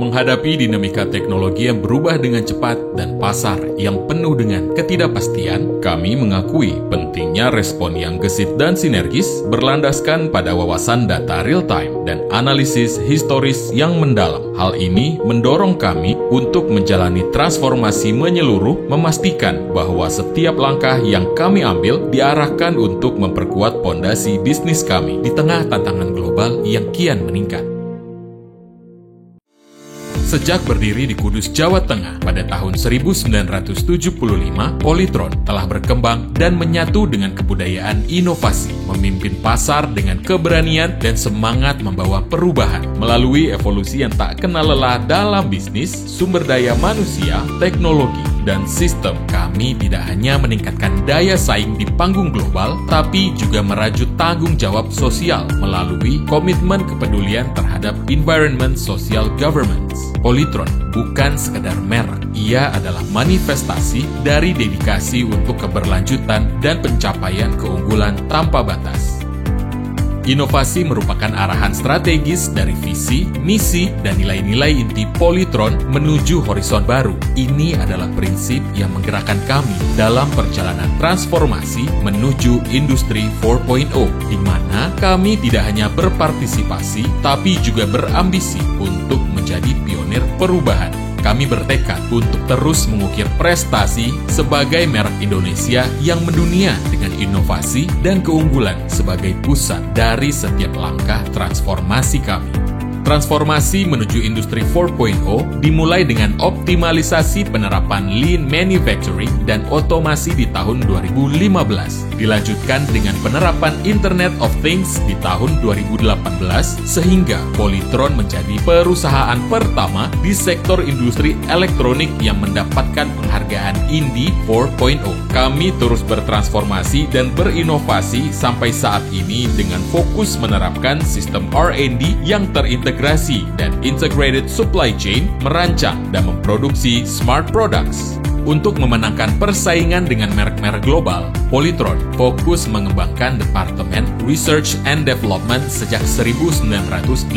Menghadapi dinamika teknologi yang berubah dengan cepat dan pasar yang penuh dengan ketidakpastian, kami mengakui pentingnya respon yang gesit dan sinergis berlandaskan pada wawasan data real-time dan analisis historis yang mendalam. Hal ini mendorong kami untuk menjalani transformasi menyeluruh, memastikan bahwa setiap langkah yang kami ambil diarahkan untuk memperkuat pondasi bisnis kami di tengah tantangan global yang kian meningkat. Sejak berdiri di Kudus, Jawa Tengah pada tahun 1975, Polytron telah berkembang dan menyatu dengan kebudayaan inovasi, memimpin pasar dengan keberanian dan semangat membawa perubahan melalui evolusi yang tak kenal lelah dalam bisnis, sumber daya manusia, teknologi, dan sistem. Kami tidak hanya meningkatkan daya saing di panggung global, tapi juga merajut tanggung jawab sosial melalui komitmen kepedulian terhadap environment social governance. Polytron bukan sekedar merek, ia adalah manifestasi dari dedikasi untuk keberlanjutan dan pencapaian keunggulan tanpa batas. Inovasi merupakan arahan strategis dari visi, misi, dan nilai-nilai inti Polytron menuju horizon baru. Ini adalah prinsip yang menggerakkan kami dalam perjalanan transformasi menuju Industri 4.0, di mana kami tidak hanya berpartisipasi, tapi juga berambisi untuk menjadi pionir perubahan. Kami bertekad untuk terus mengukir prestasi sebagai merek Indonesia yang mendunia dengan inovasi dan keunggulan sebagai pusat dari setiap langkah transformasi kami. Transformasi menuju Industri 4.0 dimulai dengan optimalisasi penerapan Lean Manufacturing dan otomasi di tahun 2015. Dilanjutkan dengan penerapan Internet of Things di tahun 2018, sehingga Polytron menjadi perusahaan pertama di sektor industri elektronik yang mendapatkan penghargaan Indie 4.0. Kami terus bertransformasi dan berinovasi sampai saat ini dengan fokus menerapkan sistem R&D yang terintegrasi dan integrated supply chain, merancang dan memproduksi smart products. Untuk memenangkan persaingan dengan merek-merek global, Polytron fokus mengembangkan Departemen Research and Development sejak 1982.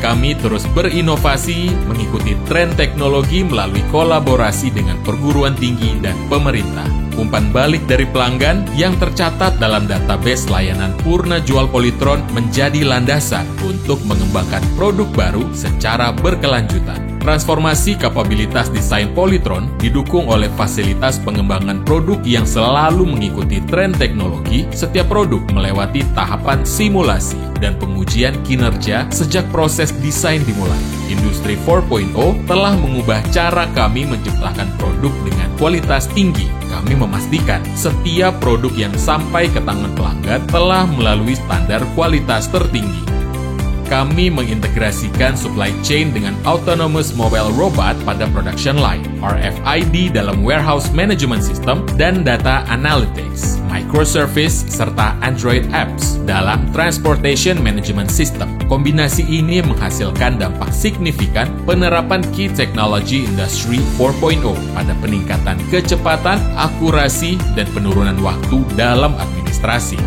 Kami terus berinovasi, mengikuti tren teknologi melalui kolaborasi dengan perguruan tinggi dan pemerintah. Umpan balik dari pelanggan yang tercatat dalam database layanan Purna Jual Polytron menjadi landasan untuk mengembangkan produk baru secara berkelanjutan. Transformasi kapabilitas desain Polytron didukung oleh fasilitas pengembangan produk yang selalu mengikuti tren teknologi. Setiap produk melewati tahapan simulasi dan pengujian kinerja sejak proses desain dimulai. Industri 4.0 telah mengubah cara kami menciptakan produk dengan kualitas tinggi. Kami memastikan setiap produk yang sampai ke tangan pelanggan telah melalui standar kualitas tertinggi. Kami mengintegrasikan supply chain dengan autonomous mobile robot pada production line, RFID dalam warehouse management system, dan data analytics, microservice, serta Android apps dalam transportation management system. Kombinasi ini menghasilkan dampak signifikan penerapan Key Technology Industry 4.0 pada peningkatan kecepatan, akurasi, dan penurunan waktu dalam administrasi.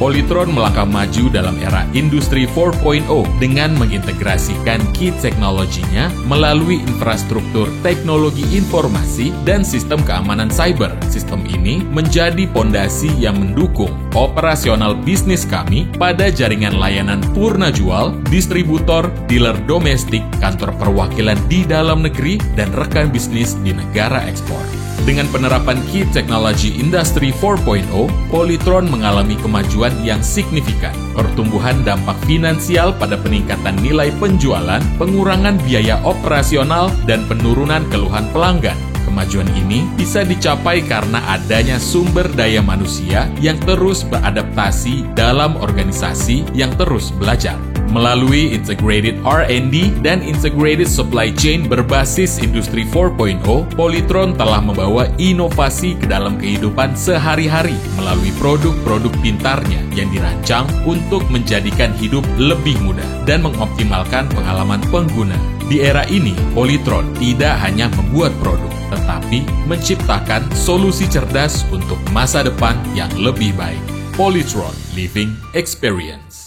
Polytron melangkah maju dalam era Industri 4.0 dengan mengintegrasikan key teknologinya melalui infrastruktur teknologi informasi dan sistem keamanan cyber. Sistem ini menjadi pondasi yang mendukung operasional bisnis kami pada jaringan layanan Purna Jual, distributor, dealer domestik, kantor perwakilan di dalam negeri, dan rekan bisnis di negara ekspor. Dengan penerapan Key Technology Industry 4.0, Polytron mengalami kemajuan yang signifikan. Pertumbuhan dampak finansial pada peningkatan nilai penjualan, pengurangan biaya operasional, dan penurunan keluhan pelanggan. Kemajuan ini bisa dicapai karena adanya sumber daya manusia yang terus beradaptasi dalam organisasi yang terus belajar. Melalui integrated R&D dan integrated supply chain berbasis Industri 4.0, Polytron telah membawa inovasi ke dalam kehidupan sehari-hari melalui produk-produk pintarnya yang dirancang untuk menjadikan hidup lebih mudah dan mengoptimalkan pengalaman pengguna. Di era ini, Polytron tidak hanya membuat produk, tetapi menciptakan solusi cerdas untuk masa depan yang lebih baik. Polytron Living Experience.